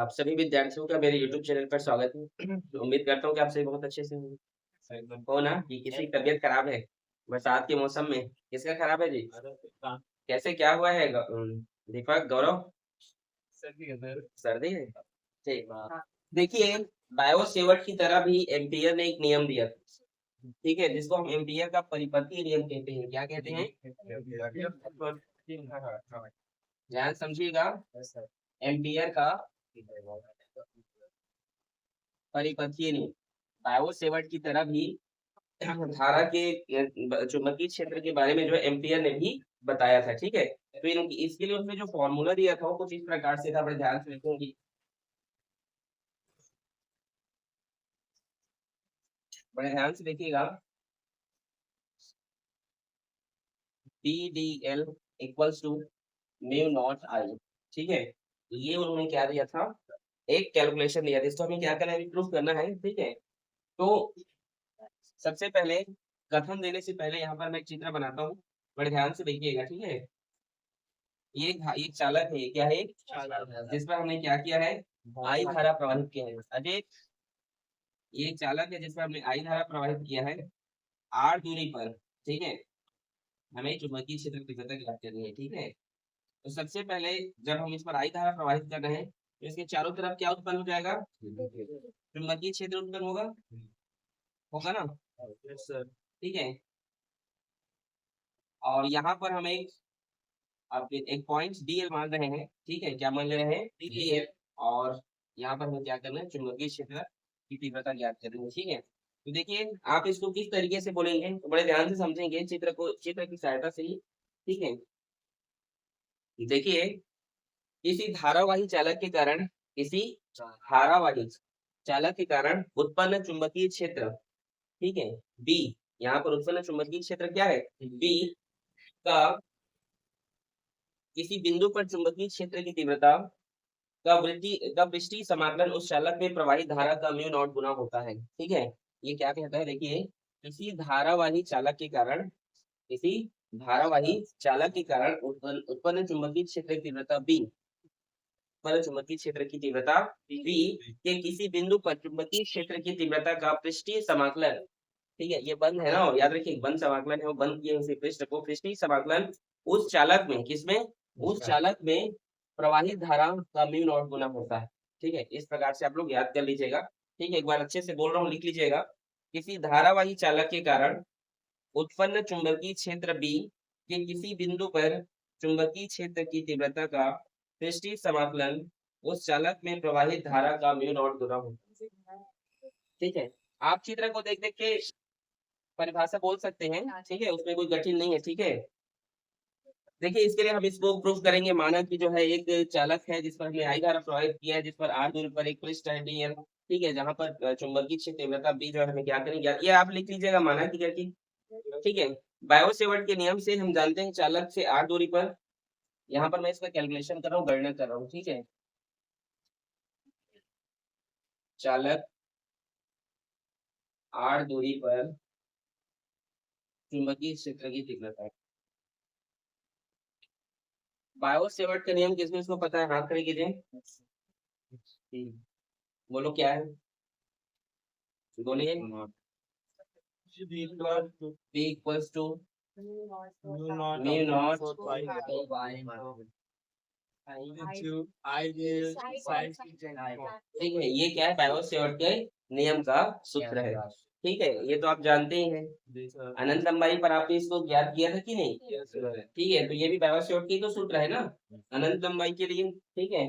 आप सभी विद्यार्थियों का मेरे YouTube चैनल पर स्वागत है। उम्मीद करता हूँ कि आप सभी बहुत अच्छे से हो ना कि किसी की तबीयत खराब है बरसात के मौसम में। किसका खराब है जी? कैसे क्या हुआ है दीपक गौरव? सर्दी है। ठीक। देखिए, बायो सेवर्ट की तरह भी एम्पियर ने एक नियम दिया था, ठीक है, जिसको हम एम्पियर का परिपथीय नियम कहते हैं। क्या कहते हैं? ध्यान समझिएगा, एम्पियर का परिपथीय नियम बायो सेवर्ट की तरह भी धारा के चुंबकीय क्षेत्र के बारे में जो एम्पियर ने भी बताया था, ठीक है। तो इसके लिए उसने जो फॉर्मूला दिया था वो कुछ इस प्रकार से था, बड़े ध्यान से लिखूंगी, बड़े ध्यान से देखिएगा। P D L equals to mu naught I, ठीक है। ये उन्होंने क्या दिया था, एक कैलकुलेशन दिया था, इसको हमें क्या करना है, प्रूफ करना है, ठीक है। तो सबसे पहले कथन देने से पहले यहाँ पर मैं एक चित्र बनाता हूँ, बड़े ध्यान से देखिएगा, ठीक है। ये एक चालक है, क्या है, जिस पर हमने क्या किया है, आई धारा प्रवाहित किया है। अजय, ये एक चालक है जिस पर हमने आई धारा प्रवाहित किया है आर दूरी पर, ठीक है। हमें चुंबकीय क्षेत्र की तीव्रता ज्ञात करनी है, ठीक है। तो सबसे पहले जब हम इस पर आई धारा प्रवाहित कर रहे हैं तो इसके चारों तरफ क्या उत्पन्न हो जाएगा, चुंबकीय क्षेत्र उत्पन्न होगा, होगा ना, ठीक है। और यहाँ पर हम एक पॉइंट डी एल मान रहे हैं, ठीक है। क्या मान रहे हैं, डी एल। और यहाँ पर हमें क्या करना है, चुंबकीय क्षेत्र की तीव्रता ज्ञात करनी है, ठीक है। तो देखिए, आप इसको किस तरीके से बोलेंगे तो बड़े ध्यान से समझेंगे चित्र की सहायता से ही, ठीक है। देखिए, किसी धारावाही चालक के कारण किसी धारावाही चालक के कारण उत्पन्न चुंबकीय क्षेत्र, ठीक है, बी। यहाँ पर उत्पन्न चुंबकीय क्षेत्र क्या है, बी का किसी बिंदु पर चुंबकीय क्षेत्र की तीव्रता का पृष्ठीय समाकलन उस चालक में प्रवाहित धारा का म्यू नॉट गुना होता है, ठीक है। ये क्या कहता है, देखिए, किसी धारावाही चालक के कारण किसी धारावाही चालक के कारण उत्पन्न चुंबकीय क्षेत्र की तीव्रता बी, उत्पन्न चुंबकीय क्षेत्र की तीव्रता बी के किसी बिंदु पर चुंबकीय क्षेत्र की तीव्रता का पृष्ठीय समाकलन, ठीक है। ये बंद है ना, और याद रखिए बंद समाकलन है, वो बंद किए उसी पृष्ठ को, पृष्ठीय समाकलन उस चालक में, किसमें, उस चालक में प्रवाहित धारा का म्यू नॉट गुना होता है, ठीक है। इस प्रकार से आप लोग याद कर लीजिएगा, ठीक है। एक बार अच्छे से बोल रहा हूँ, लिख लीजिएगा। किसी धारावाही चालक के कारण उत्पन्न चुंबकीय क्षेत्र बी के किसी बिंदु पर चुंबकीय क्षेत्र की तीव्रता का पृष्ठीय समाकलन उस चालक में प्रवाहित धारा का म्यू नॉट गुना होता है, ठीक है। आप चित्र को देख देख के परिभाषा बोल सकते हैं, ठीक है, उसमें कोई कठिन नहीं है, ठीक है। देखिए, इसके लिए हम इसको प्रूफ करेंगे। माना कि जो है एक चालक है जिस पर हमने आई धारा प्रवाहित किया है, जिस पर आर दूरी पर एक पृष्ठ है डीएल, ठीक है, जहां पर चुंबकीय क्षेत्र तीव्रता बी जो है हमें क्या करेंगे, ये आप लिख लीजिएगा, माना कि क्या की, ठीक है। बायो सेवर्ट के नियम से हम जानते हैं चालक से आर दूरी पर, यहाँ पर मैं इसका कैलकुलेशन कर रहा हूँ, गणना कर रहा हूँ, ठीक है। चालक आर दूरी पर चुंबकीय क्षेत्र की तीव्रता, बायो सेवर्ट का नियम किसको इसको पता है, हाथ खड़े कीजिए। बोलो क्या है, बोलिए। P equals to mu naught ठीक है। ये क्या है, बायो सेवर्ट के नियम का सूत्र है, ठीक है। ये तो आप जानते ही हैं, अनंत लंबाई पर आपने इसको ज्ञात किया था कि नहीं, ठीक है। तो ये भी बायो सेवर्ट की तो सूत्र है ना, अनंत लंबाई के लिए, ठीक है।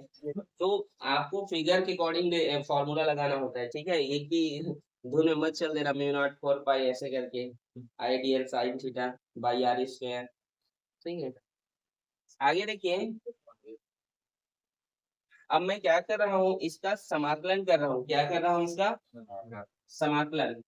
तो आपको फिगर के अकॉर्डिंग फॉर्मूला लगाना होता है, ठीक है। एक ही धुन में मत चल देना, म्यू नॉट 4 पाई ऐसे करके I DL sine theta by R square, ठीक है। आगे देखिए, अब मैं क्या कर रहा हूँ, इसका समाकलन कर रहा हूँ, क्या कर रहा हूँ, इसका समाकलन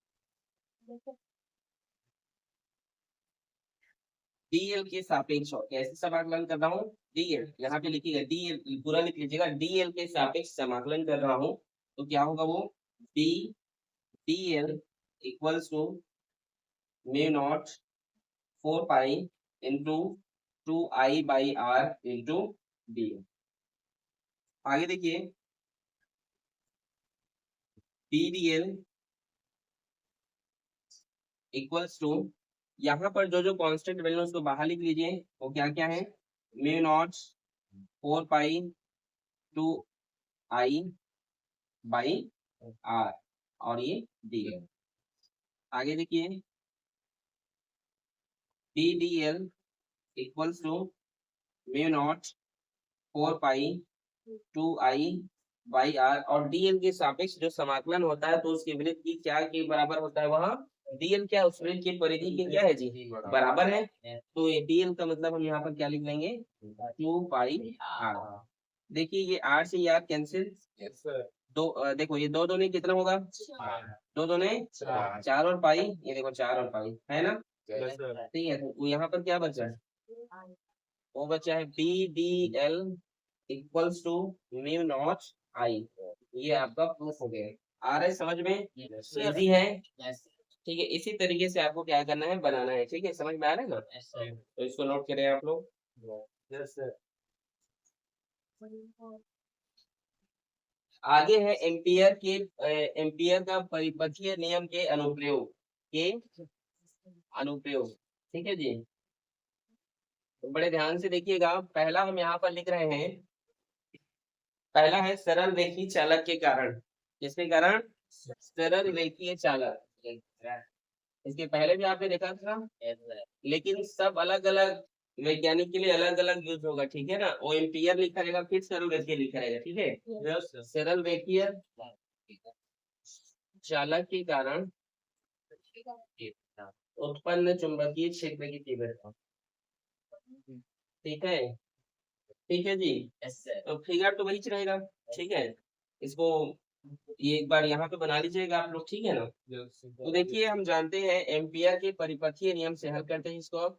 डीएल के सापेक्ष। और कैसे समाकलन कर रहा हूँ, डीएल यहाँ पे लिखिएगा, डीएल पूरा लिख लीजिएगा, डीएल के सापेक्ष समाकलन कर रहा हूँ। तो क्या होगा वो, D DL equals to mu naught 4 pi into 2 I by R into D. आगे देखिए, PdL इक्वल्स टू, यहाँ पर जो जो कांस्टेंट वैल्यू उसको बाहर लिख लीजिए, वो क्या क्या है, mu naught 4 pi 2 I by R, और ये DL। आगे देखिए PdL equals to mu naught 4 pi 2 I by R, और DL के सापेक्ष जो समाकलन होता है तो उसके वृत्त की क्या के बराबर होता है, वहाँ DL क्या उस वृत्त की परिधि के क्या है जी, बराबर है। तो ये DL का मतलब हम यहाँ पर क्या लिख लेंगे, 2 पाई R। देखिए ये R से ये R कैंसिल, दो देखो ये दो ने कितना होगा, दो ने 4 और पाई, ये देखो 4 और पाई है ना, ठीक है। तो यहाँ पर क्या बचा है, वो बचा है PdL equals to mu naught I। ये आपका प्रूफ हो गया, आ रहा है समझ में, इजी है, ठीक है। इसी तरीके से आपको क्या करना है, बनाना है, ठीक है, समझ में आ रहा है ना, तो इसको नोट करें आप लोग। आगे है एम्पियर का परिपथीय नियम के अनुप्रयोग, ठीक है जी। तो बड़े ध्यान से देखिएगा, पहला हम यहाँ पर लिख रहे हैं, पहला है सरल रेखीय चालक के कारण, किसके कारण, सरल रेखीय चालक। इसके पहले भी आपने देखा था, लेकिन सब अलग अलग वैज्ञानिक के लिए अलग अलग यूज होगा, ठीक है ना। वो एम्पियर लिखा रहेगा, फिर सरल रेखीय लिखा रहेगा, ठीक है। सरल रेखीय चालक के कारण उत्पन्न चुंबकीय क्षेत्र की तीव्रता, ठीक है, ठीक है जी। तो फिगर तो वही रहेगा, ठीक है। इसको ये एक बार यहाँ पे बना लीजिएगा आप लोग, ठीक है ना। तो देखिए हम जानते हैं एम्पियर के परिपथीय नियम से हल करते हैं इसको अब,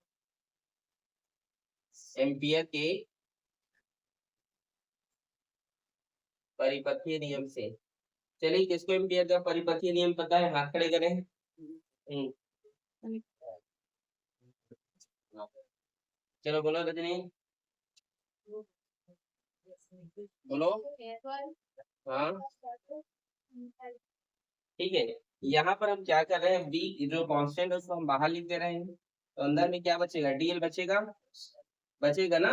एम्पियर के परिपथीय नियम से। चलिए किसको एम्पियर का परिपथीय नियम पता है, हाथ खड़े करें। चलो बोलो रजनी, बोलो। हाँ ठीक है, यहाँ पर हम क्या कर रहे हैं, बी जो कांस्टेंट है उसको हम बाहर लिख दे रहे हैं, तो अंदर में क्या बचेगा, डीएल बचेगा, बचेगा ना।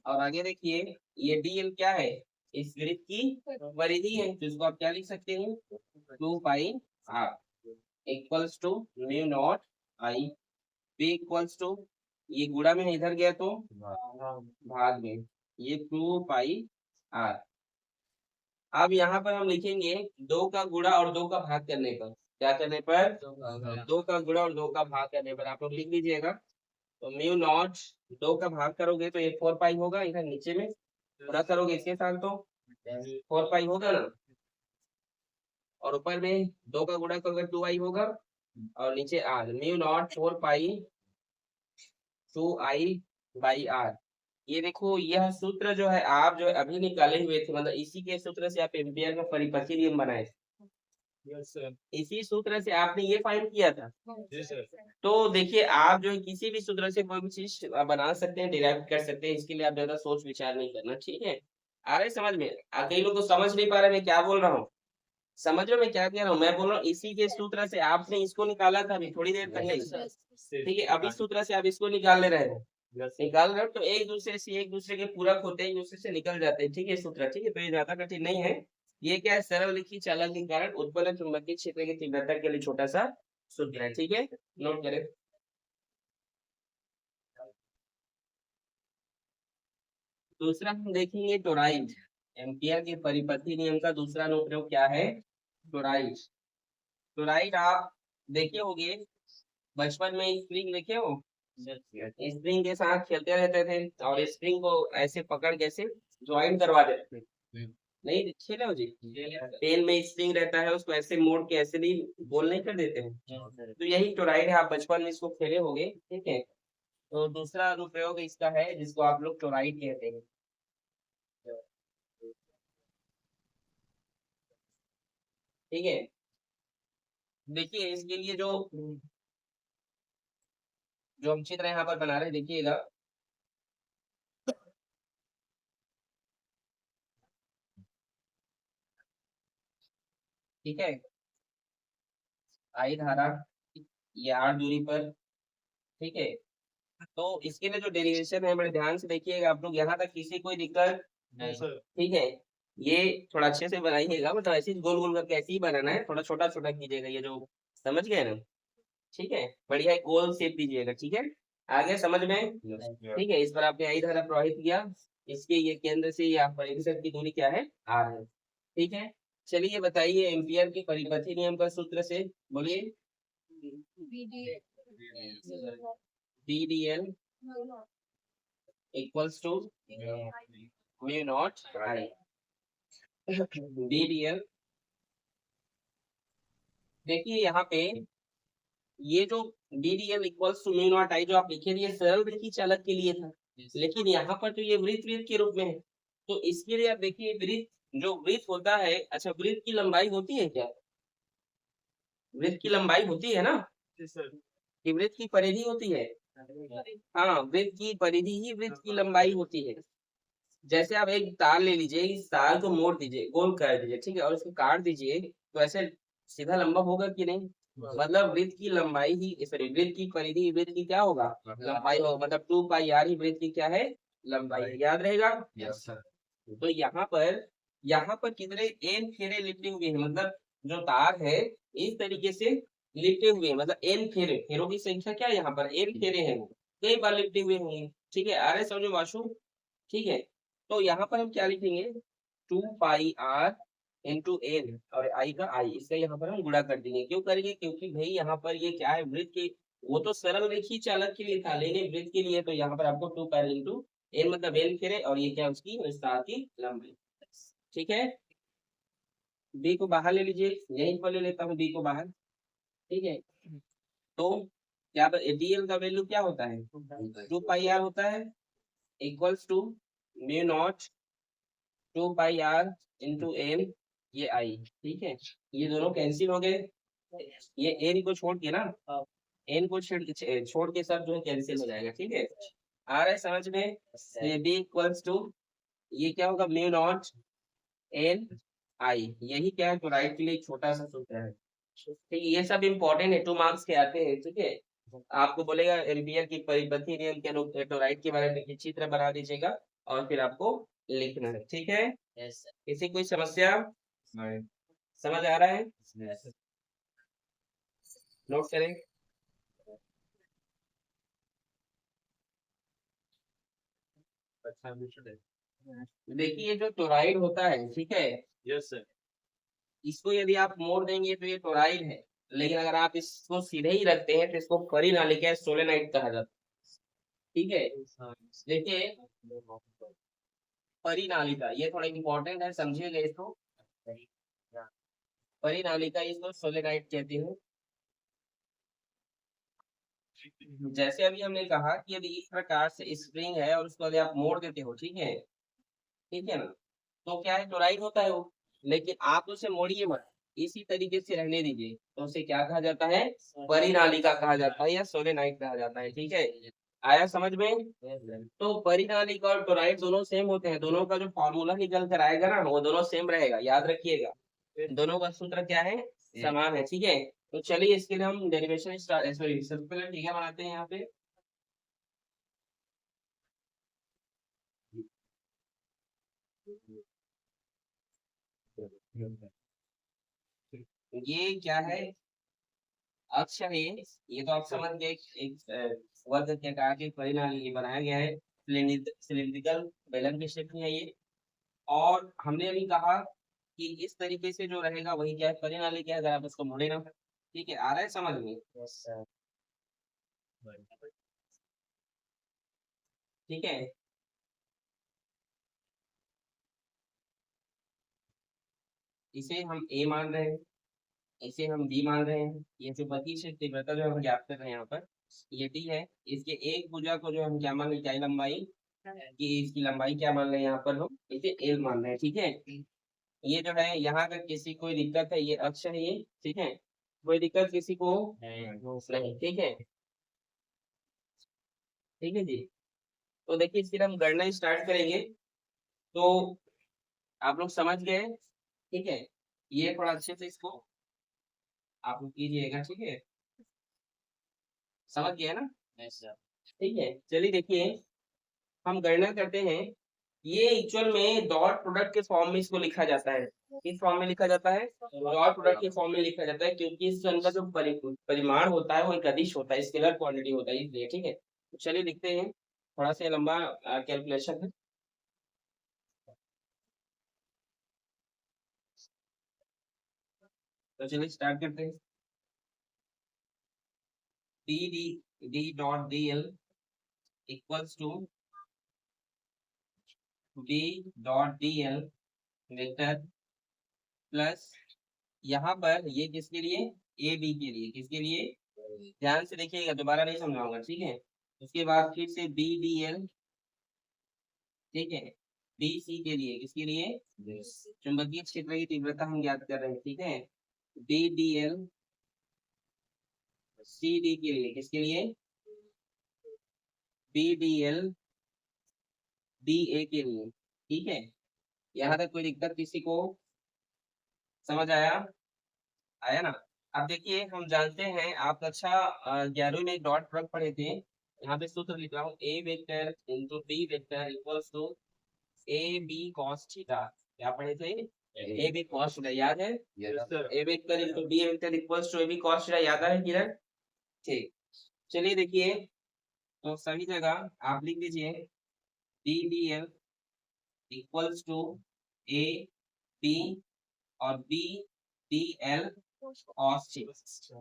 और आगे देखिए ये डीएल क्या है, इस वृत्त की परिधि है, जिसको आप क्या लिख सकते हैं, 2 pi R equals to mu naught I, B equals to, ये गुणा में इधर गया तो भाग में, ये 2 पाई R। अब यहाँ पर हम लिखेंगे 2 का गुणा और 2 का भाग करने पर, क्या करने पर, 2 का गुणा और 2 का भाग करने पर आप लोग लिख लीजिएगा। तो म्यू नॉट 2 का भाग करोगे तो ये 4 पाई होगा, इधर नीचे में गुणा करोगे इसके साथ तो 4 पाई होगा ना, और ऊपर में 2 का गुणा करोगे 2I होगा, और नीचे R, mu naught 4 pi 2I by R। ये देखो यह सूत्र जो है आप जो अभी निकाले हुए थे, मतलब इसी के सूत्र से आप एम्पियर का परिपथीय नियम बनाए, इसी सूत्र से आपने ये फाइंड किया था। तो देखिए आप जो है किसी भी सूत्र से कोई भी चीज बना सकते हैं, डिराइव कर सकते हैं, इसके लिए आप ज्यादा सोच विचार नहीं करना, ठीक है। आ रहे समझ में, कई लोग को समझ नहीं पा रहे मैं क्या बोल रहा हूँ, समझ रहे हो मैं क्या कह रहा हूँ, मैं बोल रहा हूँ इसी के सूत्र से आपने इसको निकाला था अभी थोड़ी देर पहले, ठीक है। अभी सूत्र से आप इसको निकाल ले रहे हो, निकाल रहे हो, तो एक दूसरे के पूरक होते हैं, एक दूसरे से निकल जाते हैं, ठीक है सूत्र, ठीक है। तो ये ज्यादा कठिन नहीं है, ये क्या है, सरल रेखीय चालक के कारण उत्पन्न चुंबकीय क्षेत्र की तीव्रता के लिए छोटा सा सूत्र है, ठीक है, नोट करें। दूसरा हम देखेंगे टोराइड, एम्पियर के परिपथीय नियम का दूसरा अनुप्रयोग क्या है, टोराइड। टोराइड आप देखे होंगे बचपन में, स्प्रिंग देखे हो, स्प्रिंग के साथ खेलते रहते थे, और स्प्रिंग को ऐसे पकड़ के ऐसे ज्वाइन करवा देते थे, नहीं खेले हो जी, पेन में स्प्रिंग रहता है, उसको ऐसे मोड़ के ऐसे नहीं गोल नहीं कर देते हैं, तो यही टोराइड है, आप बचपन में इसको खेले होंगे, ठीक है। तो दूसरा अनुप्रयोग इसका है जिसको आप लोग टोराइड कहते हैं, ठीक है। देखिए इसके लिए जो जो हम चित्र यहाँ पर बना रहे हैं देखिएगा, ठीक है, आई धारा ये r दूरी पर, ठीक है। तो इसके लिए जो डेरिवेशन है बड़े ध्यान से देखिएगा आप लोग, यहाँ तक किसी कोई दिक्कत नहीं, ठीक है। ये थोड़ा अच्छे से बनाइएगा, मतलब ऐसे ही गोल गोल करके ऐसे ही बनाना है, थोड़ा छोटा छोटा कीजिएगा, ये जो समझ गए ना, ठीक है, बढ़िया एक गोल शेप दीजिएगा, ठीक है। आगे समझ में, ठीक है। इस पर आपने आई धारा प्रवाहित किया, इसके ये केंद्र से यहाँ पर इंसर्ट की दूरी क्या है, r है, ठीक है। चलिए बताइए एम्पियर की परिपथी नियम का सूत्र से बोलिए। DDL equals to mu naught I. DDL देखिए यहाँ पे ये जो DDL equals to mu naught I जो आप लिखे, ये सरल रेखी चालक के लिए था, लेकिन यहाँ पर तो ये वृत्त वृत्त के रूप में है, तो इसके लिए आप देखिए वृत्त जो वृत्त होता है, अच्छा वृत्त की लंबाई होती है क्या, वृत्त की लंबाई होती है ना, कि वृत्त की परिधि होती है, हाँ वृत्त की परिधि ही वृत्त की लंबाई होती है। जैसे आप एक तार ले लीजिए, इस तार को मोड़ दीजिए, गोल कर दीजिए, ठीक है, और इसको काट दीजिए, तो ऐसे सीधा लंबा होगा कि नहीं, मतलब वृत्त की लंबाई ही, सॉरी वृत्त की परिधि वृत्त की क्या होगा, लंबाई होगा, मतलब 2 पाई r ही वृत्त की क्या है, लंबाई है, याद रहेगा। तो यहाँ पर कितने n फेरे लिपटे हुए हैं, मतलब जो तार है इस तरीके से लिपटे हुए हैं, मतलब n फेरे, फेरों की संख्या क्या है, यहाँ पर n फेरे हैं, कई बार लिपटे हुए होंगे, ठीक है। आ रहे समझो वाशु, ठीक है। तो यहाँ पर हम क्या लिखेंगे, 2 पाई r इंटू एन, और आई का आई, इसका यहाँ पर हम गुणा कर देंगे, क्यों करेंगे, क्योंकि भाई यहाँ पर ये क्या है, वृत्त के, वो तो सरल रेखी चालक के लिए था, लेकिन वृत्त के लिए तो यहाँ पर आपको 2 पाई इंटू एन, मतलब एन फेरे, और ये क्या उसकी विस्तार की लंबाई, ठीक है। बी को बाहर ले लीजिए, यहीं पर ले लेता हूँ बी को बाहर, ठीक है। तो क्या डीएल का वैल्यू क्या होता है, 2 पाई r होता है, equals to mu naught 2 pi r into N, ये आई, ठीक है। ये दोनों कैंसिल हो गए, ये एन को छोड़ के ना, एन को छोड़ के सब जो है कैंसिल हो जाएगा, ठीक है। आ रहा है समझ में, ये बी इक्वल्स टू, ये क्या होगा, म्यू नॉट एन आई, यही क्या है, तो राइट के लिए एक छोटा सा सूत्र है, ठीक है। ये सब इंपॉर्टेंट है, 2 मार्क्स के आते हैं, ठीक है। आपको बोलेगा एम्पियर की परिपथी नियम के अनुसार टोराइड के बारे में एक चित्र बना दीजिएगा, और फिर आपको लिखना है, ठीक है। किसी कोई समस्या, समझ आ रहा है, नोट करें। देखिए जो टोराइड होता है, ठीक है, यस सर, इसको यदि आप मोड़ देंगे तो ये टोराइड है, लेकिन अगर आप इसको सीधे ही रखते हैं तो इसको परिनालिका सोलेनाइड कहा जाता है, ठीक है। देखिए परिनालिका ये थोड़ा इंपॉर्टेंट है, समझिएगा इसको, परिनालिका इसको सोलेनाइड कहते हैं। जैसे अभी हमने कहा कि यदि इस प्रकार से स्प्रिंग है और उसको यदि आप मोड़ देते हो, ठीक है ना, तो क्या है, टोराइड होता है वो, लेकिन आप उसे मोड़िए मत, इसी तरीके से रहने दीजिए, तो उसे क्या कहा जाता है, परिनालिका कहा जाता है, या सोलेनाइड कहा जाता है, ठीक है। आया समझ में, तो परिनालिका और टोराइड दोनों सेम होते हैं, दोनों का जो फॉर्मूला निकल कर आएगा ना, वो दोनों सेम रहेगा, याद रखिएगा, दोनों का सूत्र क्या है, समान है, ठीक है। तो चलिए इसके लिए हम डेरिवेशन सॉरी सर्कुलर फिगर बनाते हैं यहाँ पे। ये क्या है, अक्ष है ये तो आप समझ गए, एक वर्ग के आकार के परिणामी ये बनाया गया है, सिलिंड्रिकल बेलन की शेप में है ये, और हमने अभी कहा कि इस तरीके से जो रहेगा वही क्या है, परिणामी क्या है, अगर आप इसको मोड़े ना, ठीक है। आ रहा है समझ में, ठीक है। इसे हम ए मान रहे हैं, इसे हम डी मान रहे हैं, ये जो बची से तीव्रता जो हम ज्ञात कर रहे हैं यहाँ पर, ये डी है, इसके एक भुजा को जो हम क्या मान रहे हैं, क्या लंबाई, कि इसकी लंबाई क्या मान रहे हैं, यहाँ पर हम इसे एल मान रहे हैं, ठीक है। ये जो है यहाँ अगर किसी कोई दिक्कत है, ये अक्ष है ये, ठीक है, कोई दिक्कत किसी को नहीं, ठीक है, ठीक है जी। तो देखिए इसकी हम गणना स्टार्ट करेंगे, तो आप लोग समझ गए, ठीक है। ये थोड़ा अच्छे से इसको आप लोग कीजिएगा, ठीक है, समझ गया ना? ठीक है, चलिए देखिए, हम गणना करते हैं। ये एक्चुअल में डॉट प्रोडक्ट के फॉर्म में इसको लिखा जाता है। किस फॉर्म में लिखा जाता है? डॉट प्रोडक्ट के फॉर्म में लिखा जाता है, क्योंकि इसके अंदर जो परिमाण होता है वो एक अदिश होता है, स्केलर क्वांटिटी होता है, इसलिए। ठीक है, तो चलिए लिखते हैं, थोड़ा सा लंबा कैलकुलेशन है। तो चलिए स्टार्ट करते हैं। D D D dot D L equals to D dot D L vector plus, यहाँ पर ये किसके लिए? ए बी के लिए। किसके लिए? ध्यान से देखिएगा, दोबारा नहीं समझाऊंगा, ठीक है। उसके बाद फिर से बी डी एल, ठीक है, बी सी के लिए। किसके लिए? चुंबकीय क्षेत्र की तीव्रता हम ज्ञात कर रहे हैं, ठीक है। B D L C D के लिए। किसके लिए? B D L D A के लिए, ठीक है। यहाँ तक कोई दिक्कत किसी को? समझ आया? आया ना? अब देखिए, हम जानते हैं, आप अच्छा 11वीं में डॉट प्रोडक्ट पढ़े थे। यहाँ पे सूत्र लिख रहा हूँ, A vector into B vector equals to A B cos theta. क्या पढ़े थे? ए बी कॉस थीटा, याद है? A vector into B vector equals to A B cos theta, याद है किरण? ठीक, चलिए देखिए, तो सभी जगह आप लिख दीजिए D D L equals to A B और B D L cos theta,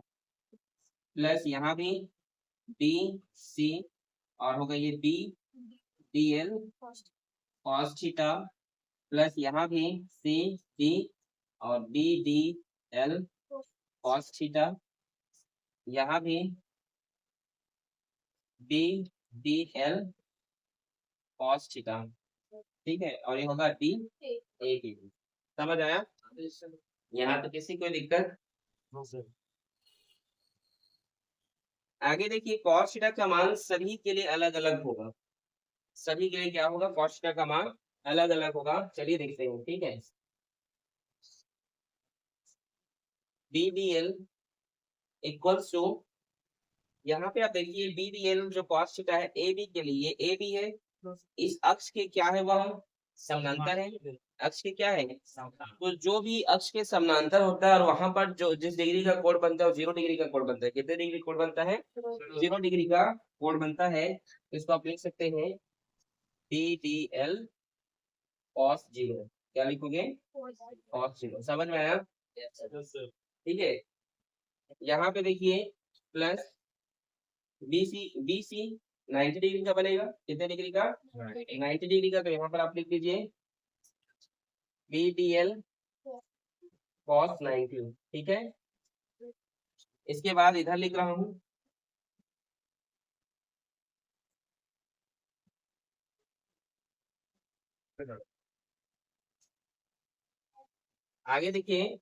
plus यहाँ भी बी सी, और होगा ये B D L cos theta, plus यहाँ भी सी डी और B D L cos theta, यहाँ भी B D L cos theta, ठीक है, और ये होगा डी ए की। समझ आया? यहाँ तो किसी को दिक्कत? आगे देखिए, कॉस थीटा का मान सभी के लिए अलग अलग होगा। सभी के लिए क्या होगा? कॉस थीटा का मान अलग अलग होगा। चलिए देखते हैं, ठीक है। B D L equals to, यहाँ पे आप देखिए बी डी एल जो कॉस थीटा है ए बी के लिए, ए बी है, इस अक्ष के क्या है? वह समानांतर है। अक्ष के क्या है? तो जो भी अक्ष के समानांतर होता है और वहां पर जो जिस डिग्री का कोण बनता है वो 0 डिग्री का कोण बनता है। कितने डिग्री कोण बनता है? 0 डिग्री का कोण बनता है। तो इसको आप लिख सकते हैं डी डी एल कॉस 0। क्या लिखोगे? कॉस 0। समझ में आया? ठीक है, यहाँ पे देखिए प्लस बी सी 90 डिग्री का बनेगा। कितने डिग्री का? 90 डिग्री का। तो यहाँ पर आप लिख दीजिए बी डी एल कॉस 90, ठीक है। इसके बाद इधर लिख रहा हूँ आगे देखिए,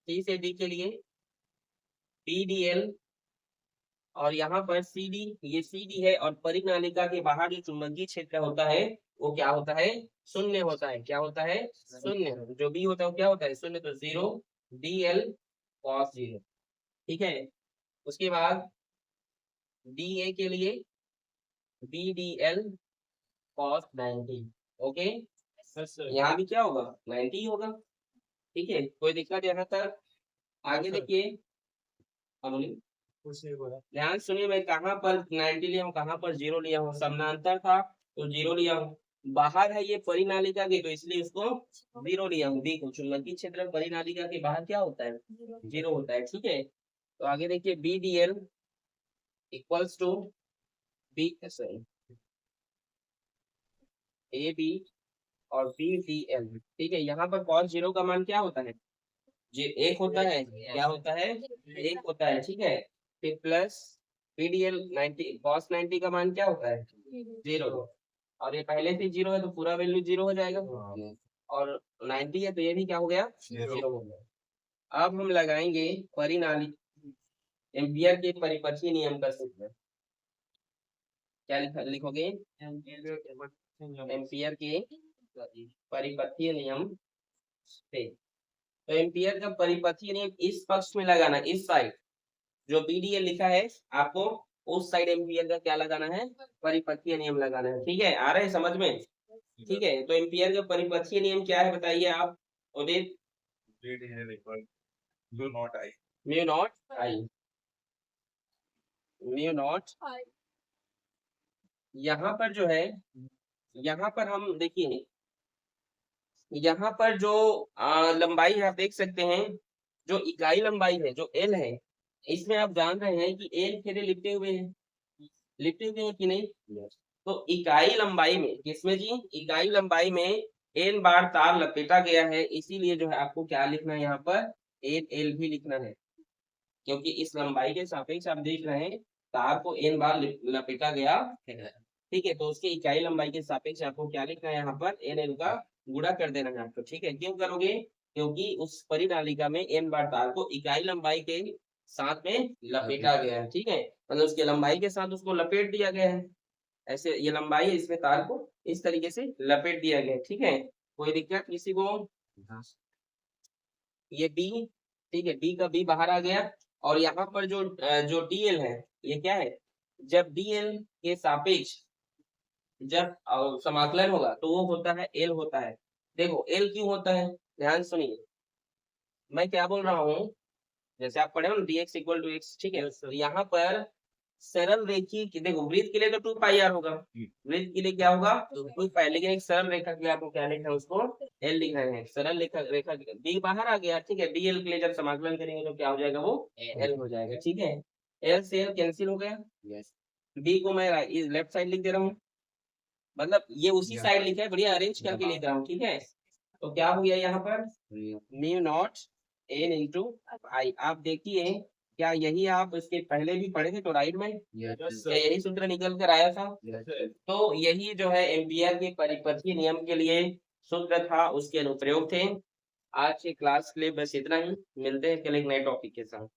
सी से डी के लिए बी डी एल, और यहाँ पर सी डी, ये सी डी है, और परिनालिका के बाहर जो चुंबकीय क्षेत्र होता है वो क्या होता है? शून्य होता है। क्या होता है? शून्य। जो बी होता है वो क्या होता है? शून्य। तो 0 डी एल कॉस 0, ठीक है। उसके बाद डी ए के लिए B D L cos 90, okay. यहाँ भी क्या होगा? 90 होगा, ठीक है। कोई दिक्कत यहाँ तक? आगे देखिए, ध्यान सुनिए, मैं कहाँ पर 90 लिया हूँ, कहाँ पर 0 लिया हूँ। समानांतर था तो 0 लिया हूँ, बाहर है ये परिनालिका के, तो इसलिए उसको 0 लिया हूँ। देखो, चुंबकीय क्षेत्र परिनालिका के बाहर क्या होता है? 0 होता है, ठीक है। तो आगे देखिए B D L equals to B, sorry, A B और बी डी एल, ठीक है। यहाँ पर cos 0 का मान क्या होता है? जी, 1 होता है। क्या होता है? 1 होता है, ठीक है। फिर plus B D L 90, cos 90 का मान क्या होता है? 0, और ये पहले से 0 है तो पूरा वैल्यू 0 हो जाएगा, और 90 है तो ये भी क्या हो गया? 0 हो गया। अब हम लगाएंगे परिनाली एम्पियर के परिपथीय नियम का सूत्र। क्या लिखोगे? एम्पियर के परिपथीय नियम तो एम्पियर का परिपथीय नियम इस पक्ष में लगाना, इस साइड जो बीडीएल लिखा है आपको उस साइड एम्पियर का क्या लगाना है, परिपथीय नियम लगाना है। ठीक है, आ रहा है समझ में? ठीक है, तो एम्पियर का परिपथीय नियम क्या है बताइए आप उदित? म्यू नॉट आई, म्यू नॉट यहाँ पर जो है, यहाँ पर हम देखिए, यहाँ पर जो लंबाई है आप देख सकते हैं, जो इकाई लंबाई है जो एल है, इसमें आप जान रहे हैं कि एल खेरे लिपटे हुए हैं, लिपटे हुए हैं कि नहीं? तो इकाई लंबाई में, किसमें जी? इकाई लंबाई में एन बार तार लपेटा गया है, इसीलिए जो है आपको क्या लिखना है यहाँ पर, एन एल भी लिखना है, क्योंकि इस लंबाई के सापेक्ष आप देख रहे हैं तार को एन बार लपेटा गया है। ठीक है, तो उसके इकाई लंबाई के सापेक्ष आपको क्या लिखना है यहाँ पर, एन एल का गुणा कर देना है आपको। ठीक है, क्यों करोगे? क्योंकि उस परिनालिका में एन बार तार को इकाई लंबाई के साथ में लपेटा गया है। ठीक है, मतलब उसके लंबाई के साथ उसको लपेट दिया गया है, ऐसे ये लंबाई है, इसमें तार को इस तरीके से लपेट दिया गया है। ठीक है, कोई दिक्कत किसी को? ये बी, ठीक है, बी का बी बाहर आ गया, और यहाँ पर जो डीएल है ये क्या है, जब डीएल के सापेक्ष जब समाकलन होगा तो वो होता है एल होता है। देखो एल क्यों होता है, ध्यान सुनिए, मैं क्या बोल रहा हूँ, जैसे आप पढ़े हो ना dx इक्वल टू एक्स, ठीक है, तो यहाँ पर सरल रेखी की, देखो वृत्त के लिए तो 2 पाई आर होगा, वृत्त के लिए क्या होगा 2 पाई, लेकिन एक सरल रेखा के लिए आपको क्या लिखना है, उसको एल लिखना है। सरल रेखा डी बाहर आ गया, ठीक है, डीएल के लिए जब समाकलन करेंगे तो क्या हो जाएगा, वो एल हो जाएगा। ठीक है, एल से एल कैंसिल हो गया, बी को मैं लेफ्ट साइड लिख दे रहा हूँ, मतलब ये उसी साइड लिखा है, बढ़िया अरेंज करके लिख रहा हूँ। ठीक है, तो क्या हो गया यहाँ पर, म्यू नॉट एन इंटू आई। आप देखिए क्या यही आप इसके पहले भी पढ़े थे तो राइट में क्या यही सूत्र निकल कर आया था? तो यही जो है एम्पियर के परिपथीय नियम के लिए सूत्र था, उसके अनुप्रयोग थे। आज के क्लास के लिए बस इतना ही, मिलते हैं कल एक नए टॉपिक के साथ।